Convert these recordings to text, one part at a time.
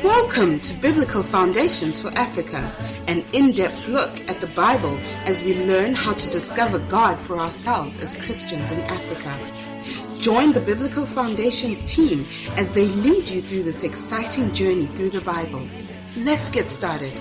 Welcome to Biblical Foundations for Africa, an in-depth look at the Bible as we learn how to discover God for ourselves as Christians in Africa. Join the Biblical Foundations team as they lead you through this exciting journey through the Bible. Let's get started.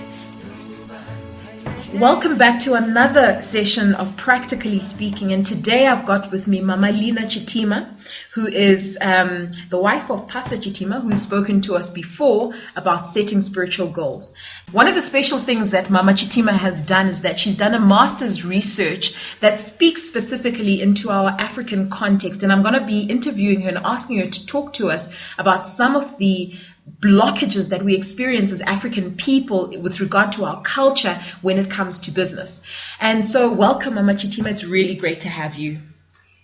Welcome back to another session of Practically Speaking, and today I've got with me Mama Lena Chitima, who is the wife of Pastor Chitima, who's spoken to us before about setting spiritual goals. One of the special things that Mama Chitima has done is that she's done a master's research that speaks specifically into our African context, and I'm going to be interviewing her and asking her to talk to us about some of the blockages that we experience as African people with regard to our culture when it comes to business. And so welcome, Mama Chitima. It's really great to have you.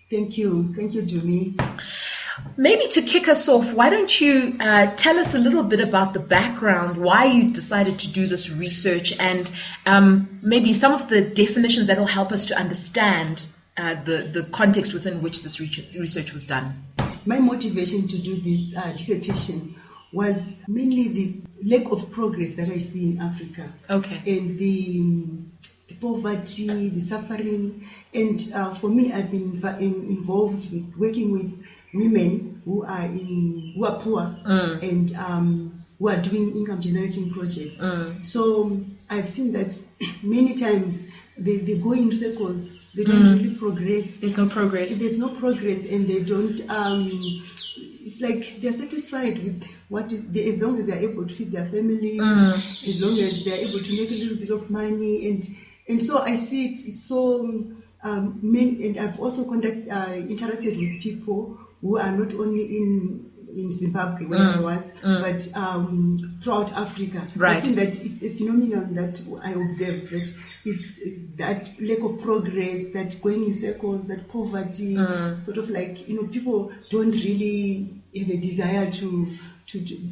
Thank you, Jumi. Maybe to kick us off, why don't you tell us a little bit about the background, why you decided to do this research, and maybe some of the definitions that will help us to understand the context within which this research was done. My motivation to do this dissertation was mainly the lack of progress that I see in Africa. Okay. And the poverty, the suffering. And for me, I've been involved with working with women who are poor and who are doing income generating projects. So I've seen that many times they go in circles. They don't really progress. There's no progress. There's no progress, and they don't. It's like they're satisfied with what is there, as long as they're able to feed their family, as long as they're able to make a little bit of money, and so I see it so many. And I've also interacted with people who are not only in Zimbabwe where I was, but throughout Africa. Right. I think that it's a phenomenon that I observed, that is that lack of progress, that going in circles, that poverty, sort of like, people don't really have a desire to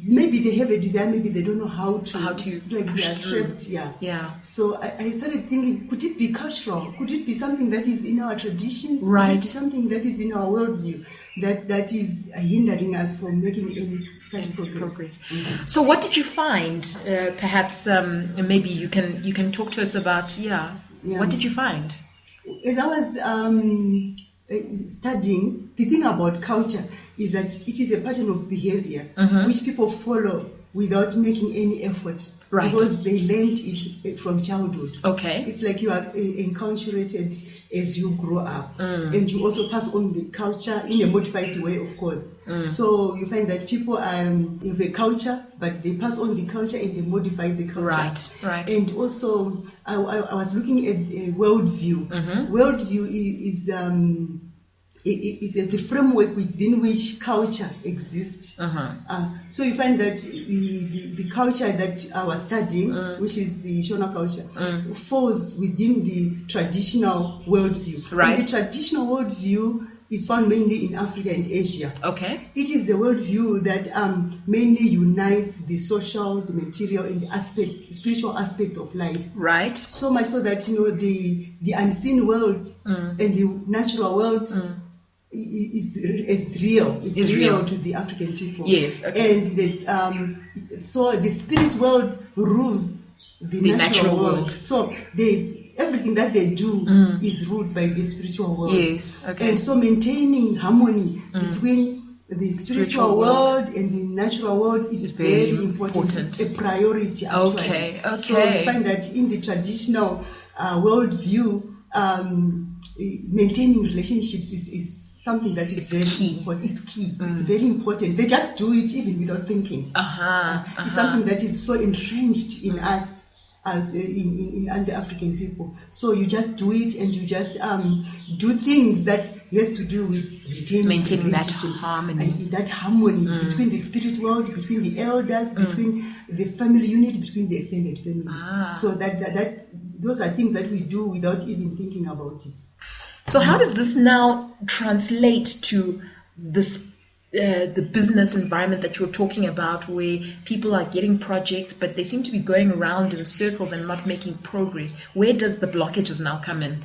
maybe they have a desire, maybe they don't know how to like they are trapped. Yeah. So I started thinking, could it be cultural? Could it be something that is in our traditions? Right. Could it be something that is in our worldview that is hindering us from making any such progress? Mm-hmm. So what did you find? Perhaps maybe you can talk to us about what did you find? As I was studying, the thing about culture is that it is a pattern of behavior which people follow without making any effort, right? Because they learned it from childhood. Okay, it's like you are enculturated as you grow up, and you also pass on the culture in a modified way, of course. So you find that people have a culture, but they pass on the culture and they modify the culture. Right. And also, I was looking at a worldview. Worldview is the framework within which culture exists. So you find that the culture that I was studying, which is the Shona culture, falls within the traditional worldview. Right. And the traditional worldview is found mainly in Africa and Asia. Okay. It is the worldview that mainly unites the social, the material, and the spiritual aspect of life. Right. So much so that the unseen world and the natural world is real to the African people. Yes. Okay. And so the spirit world rules the natural world. So everything that they do is ruled by the spiritual world. Yes. Okay. And so maintaining harmony between the spiritual world and the natural world is very important. It's a priority, actually. Okay. So you find that in the traditional worldview, maintaining relationships is something that is very key. important. It's key. It's very important. They just do it even without thinking. It's something that is so entrenched in us as in the African people. So you just do it, and you just do things that has to do with maintaining that harmony. That harmony between the spirit world, between the elders, between the family unit, between the extended family. So that those are things that we do without even thinking about it. So how does this now translate to this the business environment that you're talking about, where people are getting projects, but they seem to be going around in circles and not making progress? Where does the blockages now come in?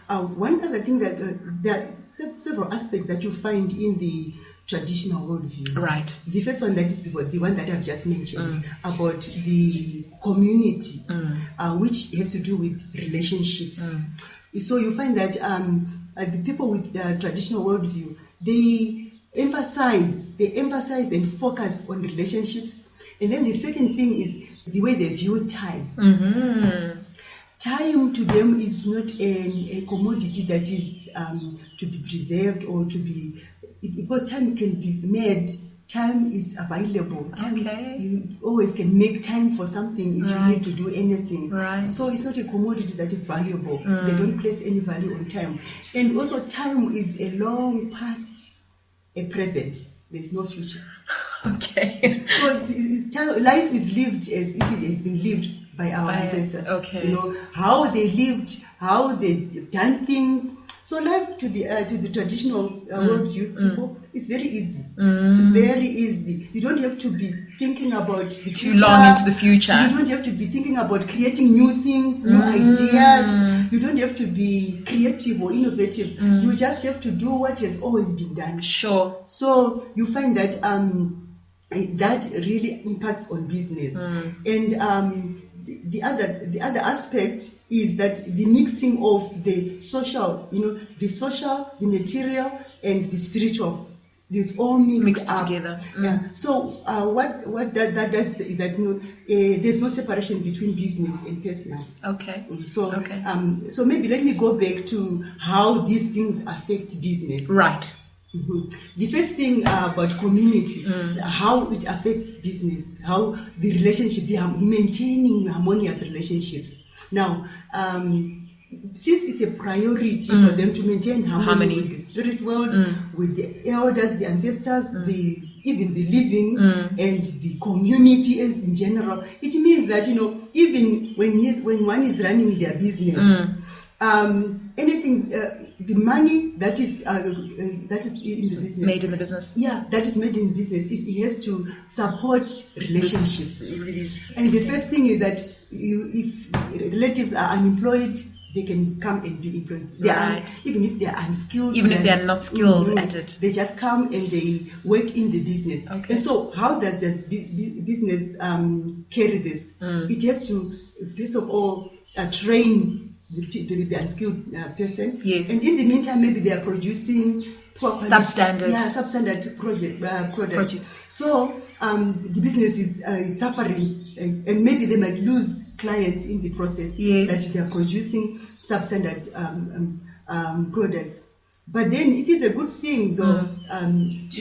One other thing that there are several aspects that you find in the traditional worldview. Right. The first one, that is the one that I've just mentioned, about the community, which has to do with relationships. So you find that the people with the traditional worldview, they emphasize and focus on relationships. And then the second thing is the way they view time. Time to them is not a commodity that is to be preserved or to be, because time can be made. Time is available. Time, you always can make time for something if you need to do anything. So it's not a commodity that is valuable. They don't place any value on time. And also time is a long past, a present. There's no future. So life is lived as it has been lived by our ancestors. You know, how they lived, how they've done things. So life to the traditional worldview people is very easy. It's very easy. You don't have to be thinking about the too future. long into the future. You don't have to be thinking about creating new things, new ideas. You don't have to be creative or innovative. You just have to do what has always been done. Sure. So you find that that really impacts on business. And the other aspect is that the mixing of the social, the material and the spiritual, it's all mixed up together. So what that does is that there's no separation between business and personal. So maybe let me go back to how these things affect business. The first thing about community, how it affects business, how the relationship, they are maintaining harmonious relationships. Now, since it's a priority for them to maintain harmony with the spirit world, with the elders, the ancestors, even the living and the community as in general, it means that even when one is running their business, anything. The money that is in the business, made in the business, that is made in business, it has to support relationships. And the first thing is that if relatives are unemployed, they can come and be employed. Even if they are unskilled, even if they are not skilled at it, they just come and they work in the business. And so, how does this business carry this? It has to first of all train the unskilled person. And in the meantime, maybe they are producing substandard products. So the business is suffering, and maybe they might lose clients in the process that they are producing substandard products. But then it is a good thing, though.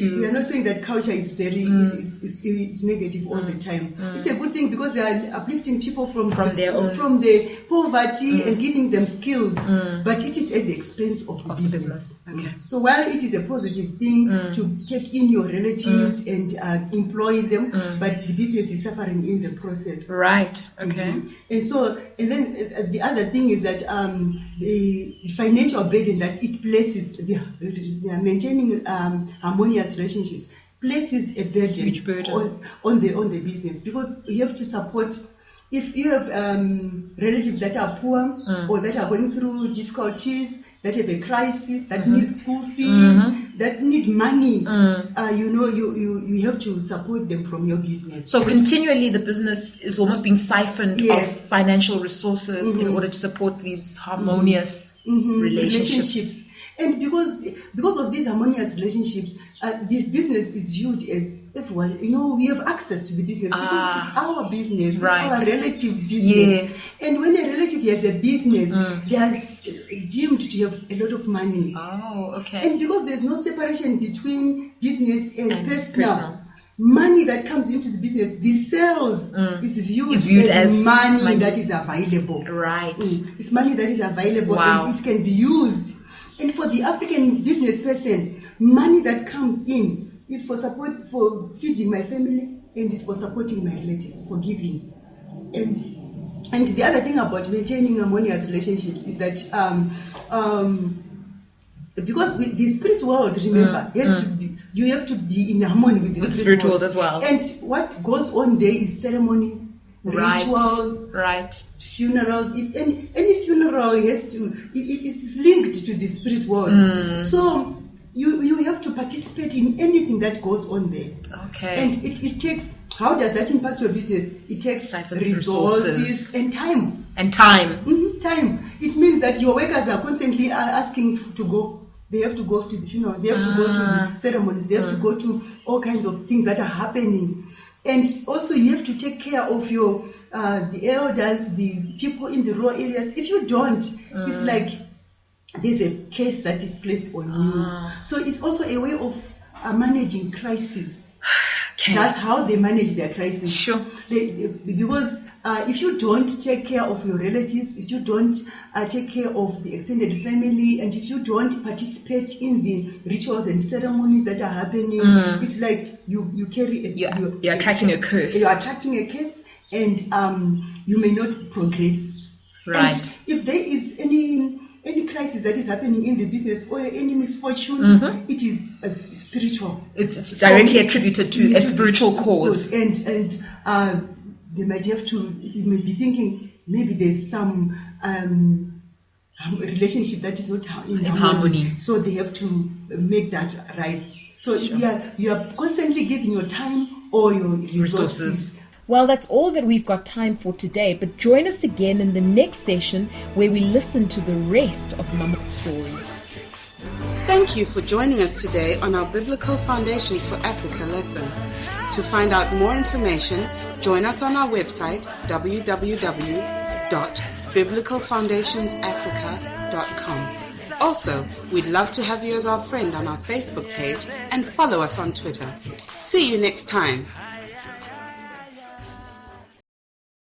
We are not saying that culture is very it's negative all the time. It's a good thing because they are uplifting people from the poverty and giving them skills. But it is at the expense of the business. So while it is a positive thing to take in your relatives and employ them, but the business is suffering in the process. And so, and then the other thing is that the financial burden that it places, the maintaining harmonious relationships places a huge burden on the business, because you have to support. If you have relatives that are poor or that are going through difficulties, that have a crisis, that need school fees, that need money, you have to support them from your business. So continually the business is almost being siphoned of financial resources in order to support these harmonious relationships. And because of these harmonious relationships, the business is viewed as everyone. We have access to the business because it's our business, it's our relative's business. And when a relative has a business, they are deemed to have a lot of money. And because there's no separation between business and personal. Money that comes into the business, the sales is viewed as money that is available. It's money that is available and it can be used. And for the African business person, money that comes in is for support, for feeding my family, and is for supporting my relatives, for giving. And the other thing about maintaining harmonious relationships is that because with the spiritual world, remember, you have to be in harmony with the spiritual world as well. And what goes on there is ceremonies, rituals, funerals. If any funeral has to, it is linked to the spirit world. So you have to participate in anything that goes on there. Okay. And it takes, how does that impact your business? It takes resources and time. And time. Time. It means that your workers are constantly asking to go. They have to go to the funeral. They have to go to the ceremonies. They have to go to all kinds of things that are happening. And also you have to take care of your the elders, the people in the rural areas. If you don't, it's like there's a case that is placed on you. So it's also a way of managing crisis. Okay. That's how they manage their crisis. Sure. Because if you don't take care of your relatives, if you don't take care of the extended family, and if you don't participate in the rituals and ceremonies that are happening, it's like you carry you're attracting a curse. You're attracting a curse, and you may not progress. Right. And if there is any crisis that is happening in the business or any misfortune, it is spiritual. It's directly attributed to a spiritual cause. And they might have to, you may be thinking maybe there's some relationship that is not in harmony. So they have to make that right. So you are constantly giving your time or your resources. Well, that's all that we've got time for today, but join us again in the next session where we listen to the rest of Mama's stories. Thank you for joining us today on our Biblical Foundations for Africa lesson. To find out more information, join us on our website www.biblicalfoundationsafrica.com. Also, we'd love to have you as our friend on our Facebook page and follow us on Twitter. See you next time.